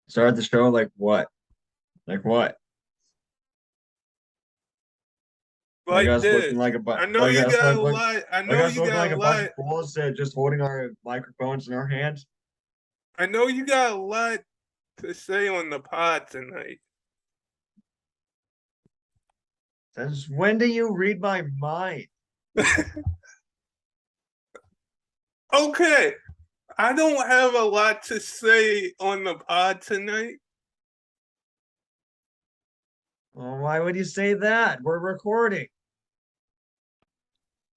Start the show like what? Like what? Like Like us looking this. like a bu- I know you got a lot. I like know us you looking got like a a bunch of lot. fools just holding our microphones in our hands. I know you got a lot to say on the pod tonight. Since when do you read my mind? Okay, I don't have a lot to say on the pod tonight. Well, why would you say that? We're recording.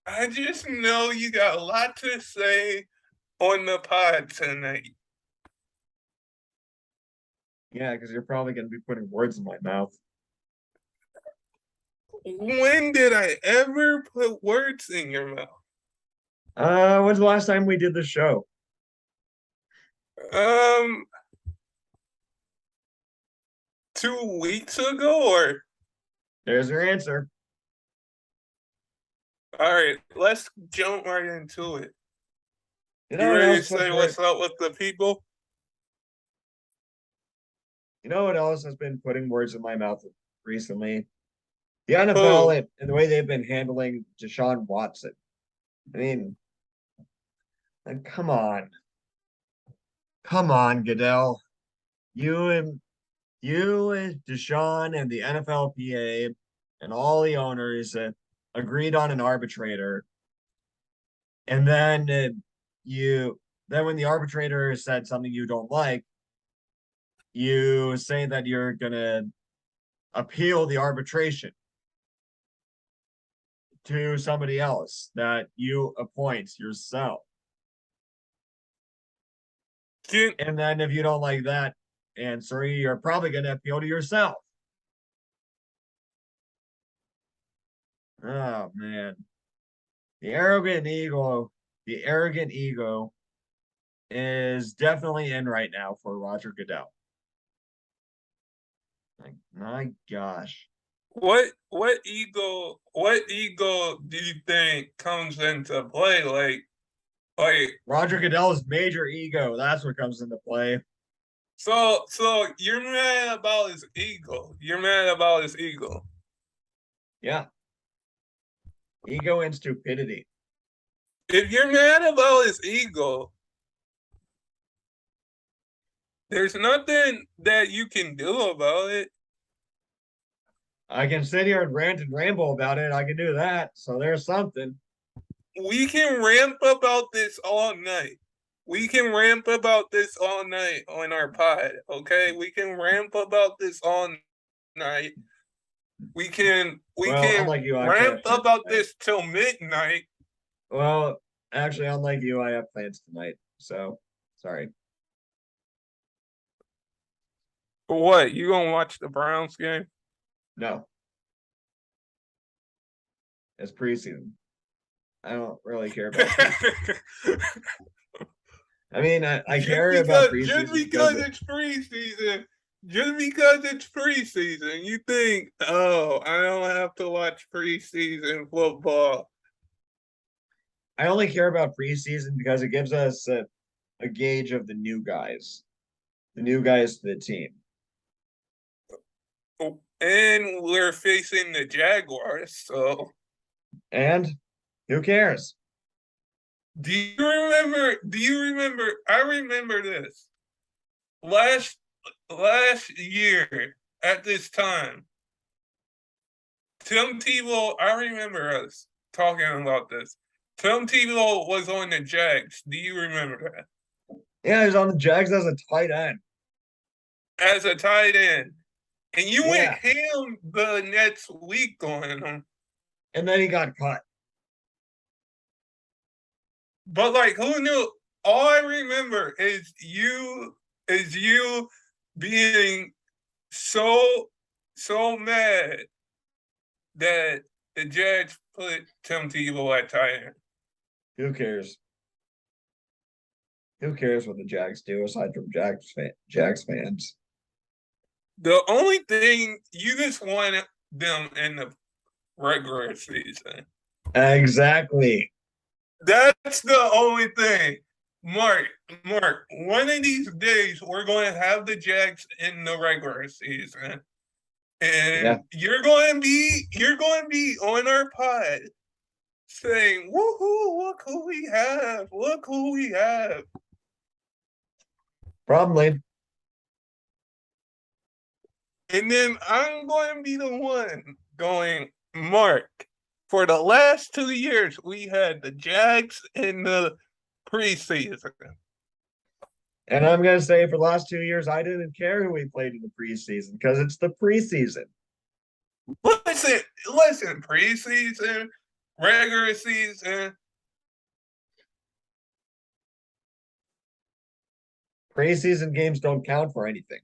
I just know you got a lot to say on the pod tonight. Yeah, because you're probably gonna be putting words in my mouth. When did I ever put words in your mouth? When's the last time we did the show? Um, 2 weeks ago, or There's your answer. all right, let's jump right into it. You know You what ready to else has say been what's up with the people? you know what else has been putting words in my mouth recently? The NFL Who? and the way they've been handling Deshaun Watson. I mean, like, come on, Goodell. You and Deshaun and the NFLPA and all the owners agreed on an arbitrator, and you then when the arbitrator said something you don't like, you say that you're gonna appeal the arbitration to somebody else that you appoint yourself. Can, And then if you don't like that answer, you're probably gonna appeal to yourself. Oh man. The arrogant ego is definitely in right now for Roger Goodell. Like, my gosh. what ego do you think comes into play? Like Roger Goodell's major ego, that's what comes into play. so you're mad about his ego. You're mad about his ego. Yeah. Ego and stupidity. If you're mad about his ego, there's nothing that you can do about it. I can sit here and rant and ramble about it. I can do that. So there's something. We can ramp about this all night. We can ramp about this all night on our pod, okay? We can ramp about this all night. We Well, can unlike you, I actually ramp have plans about tonight. this till midnight. Well, actually, unlike you, I have plans tonight. So sorry. But what? You gonna watch the Browns game? No, it's preseason. I don't really care about preseason. I mean, I care about Just preseason because because it's preseason, just because it's preseason, you think, oh, I don't have to watch preseason football. I only care about preseason because it gives us a gauge of the new guys to the team. And we're facing the Jaguars, so And who cares? do you remember I remember this. Last last year at this time, Tim Tebow, I remember us talking about this. Tim Tebow was on the Jags. Do you remember that? Yeah, he's on the Jags as a tight end. As a tight end. And you went Yeah, ham the next week on him. and then he got cut. But like who knew? All I remember is you being so mad that the judge put Tim Tebow at tight end. Who cares? Who cares what the Jags do aside from Jags fans? The only thing you just want them in the regular season. Exactly. That's the only thing. Mark, one of these days we're going to have the Jags in the regular season, Yeah. and you're going to be on our pod saying, "Woohoo! Look who we have! Look who we have!" Probably. And then I'm going to be the one going, Mark. For the last 2 years, we had the Jags in the preseason. And I'm gonna say for the last 2 years, I didn't care who we played in the preseason because it's the preseason. Listen, preseason, regular season. Preseason games don't count for anything.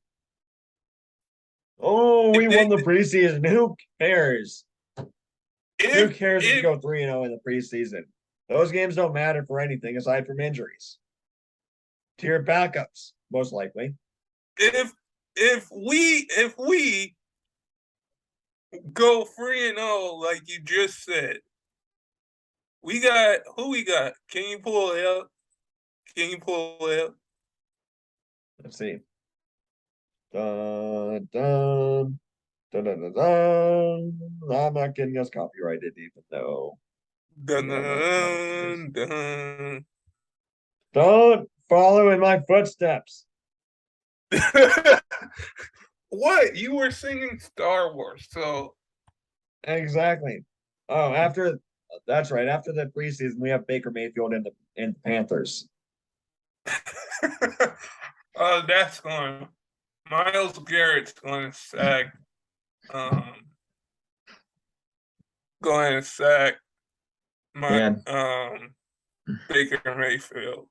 Oh, we won the preseason. Who cares? Who cares if you go 3-0 in the preseason? Those games don't matter for anything aside from injuries. To your backups, most likely. If we go 3-0 like you just said, we got who we got? Can you pull it up? Can you pull it up? Let's see. Dun, dun, dun, dun, dun, dun. I'm not getting us copyrighted even though. Dun, dun, dun. Don't follow in my footsteps. What? You were singing Star Wars, so Exactly. Oh, that's right. After the preseason, we have Baker Mayfield and the Panthers. that's going. Miles Garrett's going to sack. Um, going to sack Man. Baker Mayfield.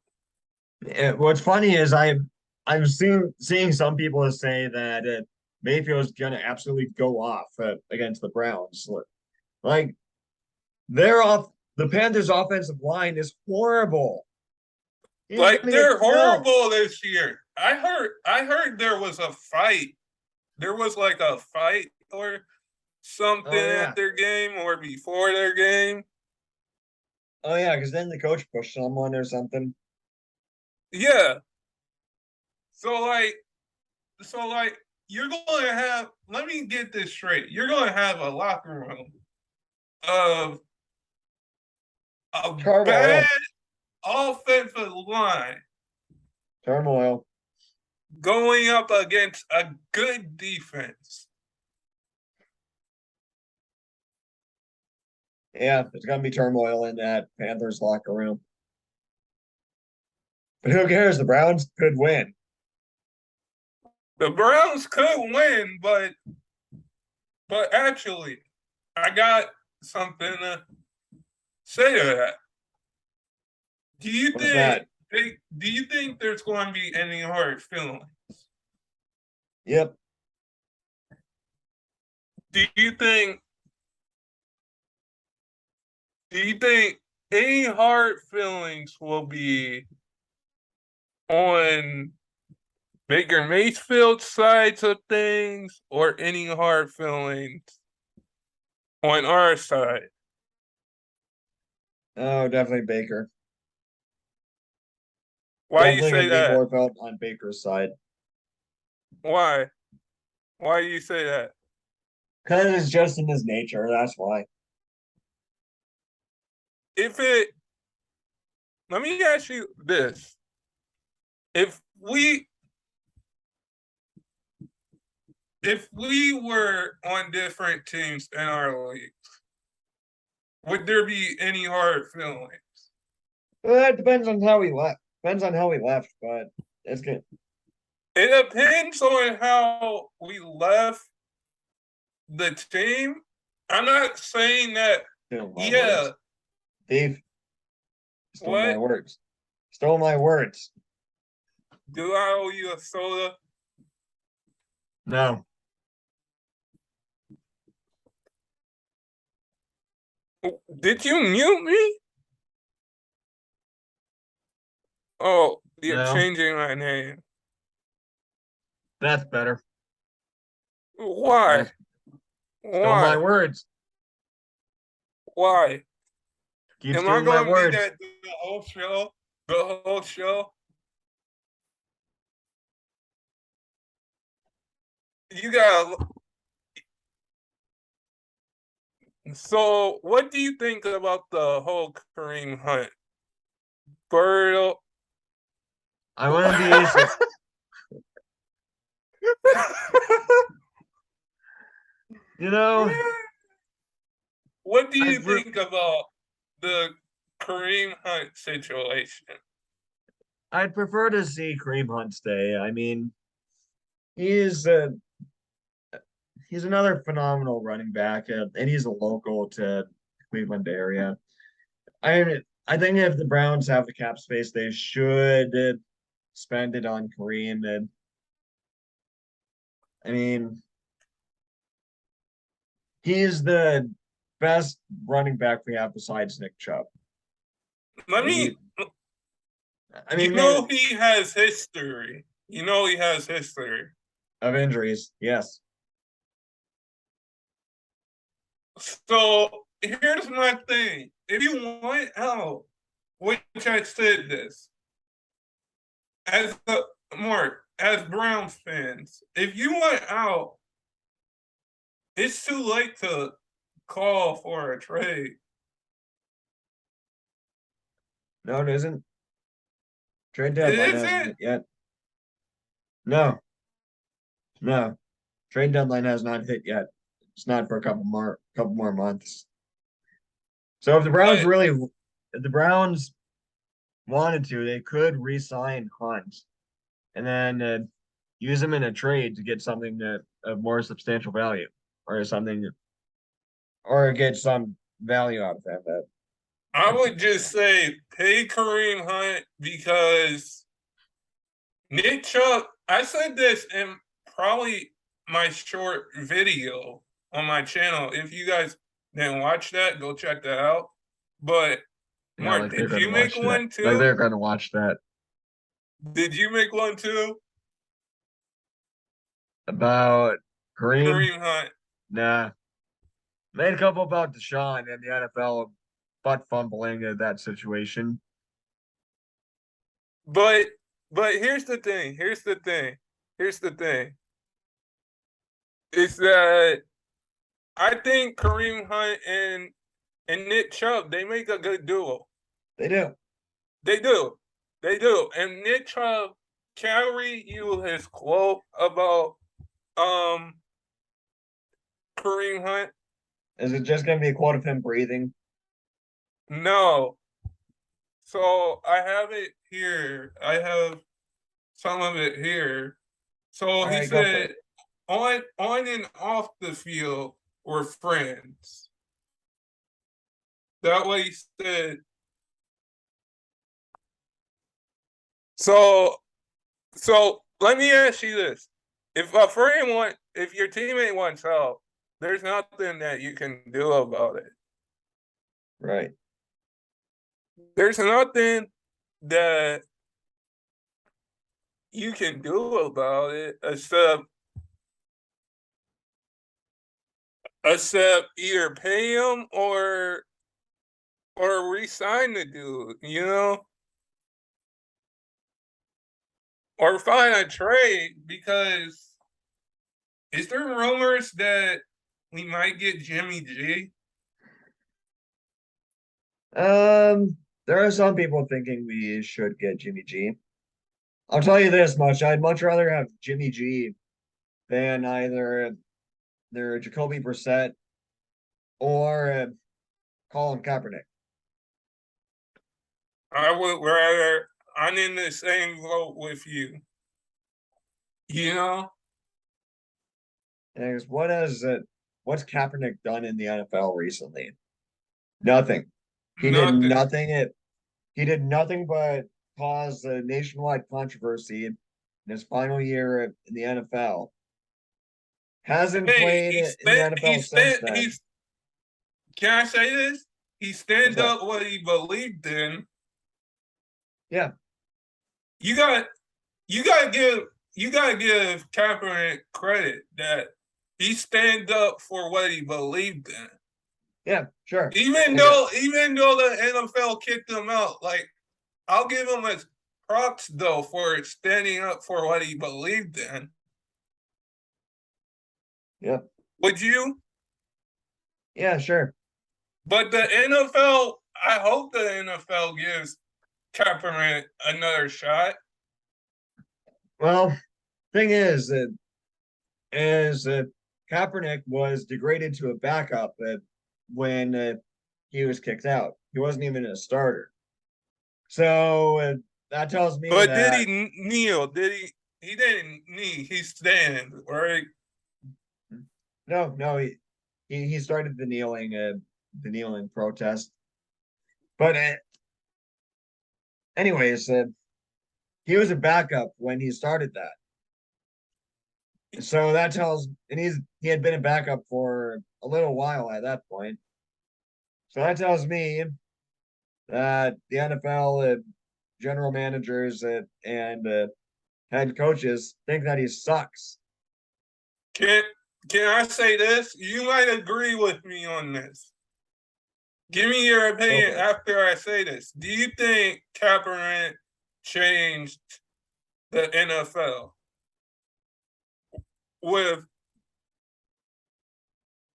What's funny is I'm seeing some people say that Mayfield's gonna absolutely go off against the Browns. Like they're off. The Panthers' offensive line is horrible. Like they're horrible this year. I heard there was a fight. There was like a fight or something at their game or before their game. Oh yeah, because then the coach pushed someone or something. Yeah. So like you're going to have. Let me get this straight. You're going to have a locker room of a bad offensive line Turmoil going up against a good defense. Yeah, there's gonna be turmoil in that Panthers locker room. But who cares? The Browns could win. The Browns could win, but actually, I got something to say to that. Do you What's that? do you think there's going to be any hard feelings? Yep. Do you think any hard feelings will be on Baker Mayfield's sides of things or any hard feelings on our side? Oh, definitely Baker. Why Definitely you say gonna be that? more felt on Baker's side. Why? Why do you say that? Because it's just in his nature. That's why. Let me ask you this. If we were on different teams in our league, would there be any hard feelings? Well, that depends on how he left. Depends on how he left, but it's good. It depends on how we left the team. I'm not saying that. Yeah. Thief. Stole my What? words. Stole my words. Do I owe you a soda? No. Did you mute me? Oh, you're changing my name. That's better. Why? Stole my words. Why? Keep Am I stealing my going to be words. that the whole show? The whole show. You got. So, what do you think about the whole Kareem Hunt? Bird. I want to be. You know, What do you I'd think about the Kareem Hunt situation? I'd prefer to see Kareem Hunt stay. I mean, he's he's another phenomenal running back, and he's a local to Cleveland area. I think if the Browns have the cap space, they should spend it on Kareem. And I mean, he's the best running back we have besides Nick Chubb. Let And me. I You mean, know he has history. You know he has history. of injuries, yes. So here's my thing. If you want out, which I said this, as a Mark, as Browns fans, if you want out, it's too late to call for a trade. No, it isn't. Trade It deadline hasn't isn't. hit yet. No, no. Trade deadline has not hit yet. It's not for a couple more months. So But if the Browns wanted to, they could re-sign Hunt and then use him in a trade to get something that of more substantial value or something, or get some value out of that. I would just say pay Kareem Hunt because Nick Chubb, I said this in probably my short video on my channel. If you guys didn't watch that, go check that out. But Yeah, Mark, like they're did going to you make watch that. one Like too? they're going to watch that Did you make one too? about Kareem. Kareem Hunt. Nah, made a couple about Deshaun and the NFL butt fumbling in that situation. But here's the thing. Here's the thing. Here's the thing. Is that I think Kareem Hunt and Nick Chubb, they make a good duo. They do. They do. They do. And Nick Chubb, can I read you his quote about Kareem Hunt? Is it just going to be a quote of him breathing? No. So I have it here. I have some of it here. So All he right, go for said, it. on and off the field, we're friends. That way he said. So let me ask you this: if your teammate wants help, there's nothing that you can do about it. Right. There's nothing that you can do about it except either pay him or resign the dude, or find a trade because is there rumors that we might get Jimmy G? There are some people thinking we should get Jimmy G. I'll tell you this much: I'd much rather have Jimmy G than either Jacoby Brissett or Colin Kaepernick. I would rather. I'm in the same boat with you. You know, And what's Kaepernick done in the NFL recently? Nothing. He did nothing. nothing. He did nothing but cause a nationwide controversy in his final year in the NFL. Hasn't Hey, played in the NFL since then. can I say this? He What's stand that? up what he believed in. Yeah, You got you gotta give Kaepernick credit that he stand up for what he believed in. yeah, sure. Even And though the NFL kicked him out, like I'll give him his props though for standing up for what he believed in. Yeah. Would you? Yeah, sure. But the NFL, I hope the NFL gives Kaepernick another shot. Well, thing is that Kaepernick was degraded to a backup when he was kicked out. He wasn't even a starter. So that tells me But did that he kneel? Did he? He didn't kneel. He stand, right? no, he started the kneeling protest. But anyways, he was a backup when he started that. So that tells, and he had been a backup for a little while at that point. So that tells me that the NFL general managers and head coaches think that he sucks. Can can I say this? You might agree with me on this. Give me your Go opinion for it. after I say this. Do you think Kaepernick changed the NFL with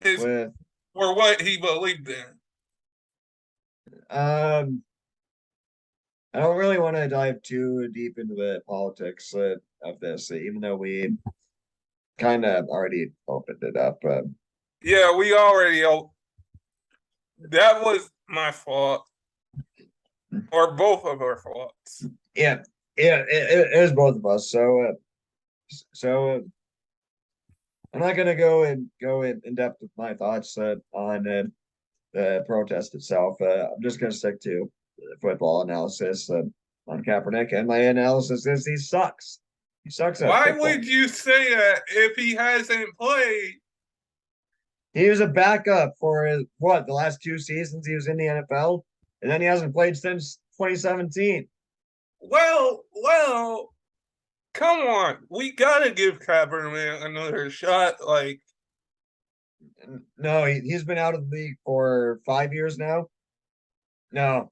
his With or what he believed in? um, I don't really want to dive too deep into the politics of this, even though we kind of already opened it up. Yeah, we already. That was my fault, or both of our faults. Yeah, yeah, it is both of us. So I'm not gonna go in depth with my thoughts on the protest itself. I'm just gonna stick to the football analysis on Kaepernick, and my analysis is he sucks. He sucks at Why football. would you say that if he hasn't played? He was a backup for the last 2 seasons he was in the NFL, and then he hasn't played since 2017. Well, come on. We gotta give Kaepernick another shot. Like, No, he's been out of the league for 5 years now. No,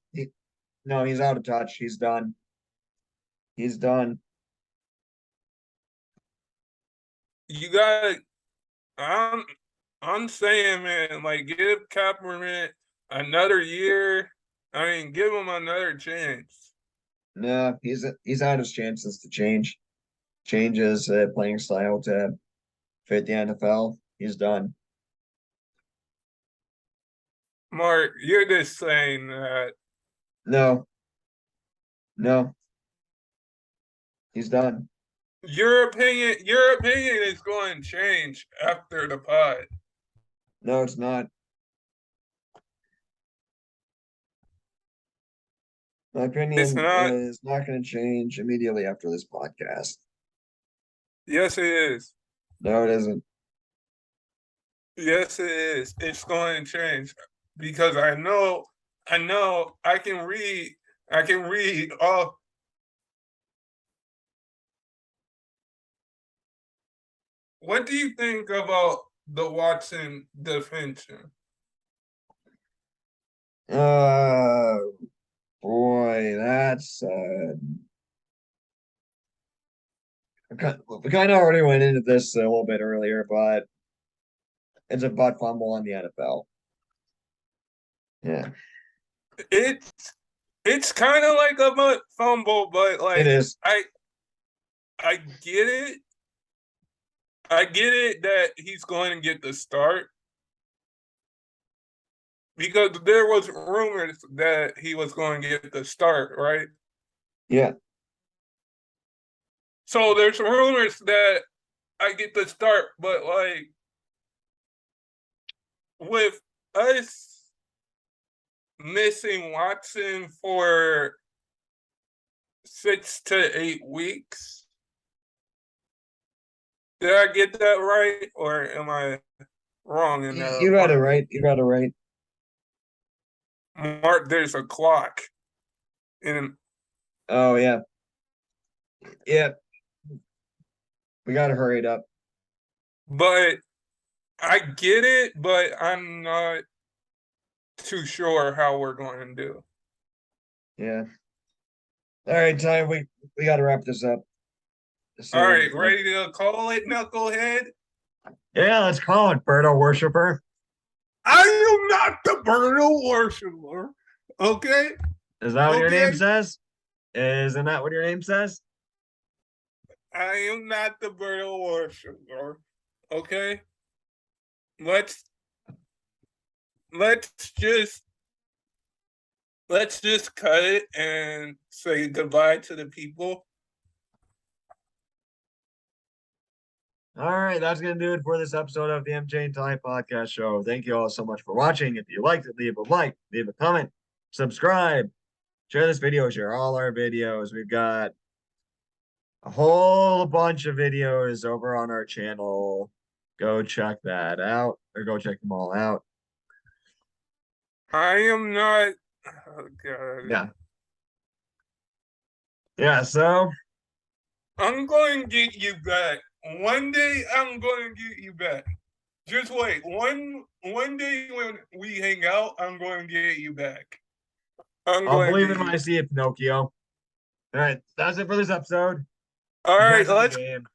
no, he's out of touch. He's done. He's done. you gotta. I'm, I'm saying, man, like, give Kaepernick another year. I mean, give him another chance. No, he's had his chances to change his playing style to fit the NFL. He's done. Mark, you're just saying that No, no, he's done. your opinion is going to change after the pod. No, it's not. My It's opinion not. is not going to change immediately after this podcast. Yes, it is. No, it isn't. Yes, it is. It's going to change because I know, I can read all. What do you think about the Watson defension? Uh, boy, that's we kind of already went into this a little bit earlier, but it's a butt fumble on the NFL. Yeah, It's it's kind of like a butt fumble, but it like is. I get it. I get it that he's going to get the start because there was rumors that he was going to get the start, right? Yeah, So there's rumors that I get the start, but like with us missing Watson for 6 to 8 weeks, did I get that right, or am I wrong in you got it right. You got it right. Mark? There's a clock, and Oh yeah, yeah. We got to hurry it up. but I get it, but I'm not too sure how we're going to do. Yeah. All right, Ty, we got to wrap this up. All So, right, ready to call it, knucklehead? yeah, let's call it Birdo worshiper. I am not the Birdo worshiper. Okay? Is that what your name Okay? says? Isn't that what your name says? I am not the Birdo worshiper. Okay? Let's let's just let's just cut it and say goodbye to the people. All right, that's going to do it for this episode of the mj&ty podcast show. Thank you all so much for watching. If you liked it, leave a like, leave a comment, subscribe, share this video, share all our videos. We've got a whole bunch of videos over on our channel. Go check that out, or go check them all out. I am not. Oh God. Yeah. Yeah, so I'm going to get you back. One day I'm going to get you back. Just wait. One day when we hang out, I'm going to get you back. I'm I'll going to believe get it when you. I see it, Pinocchio. All right, that's it for this episode. All You right, guys have a let's game.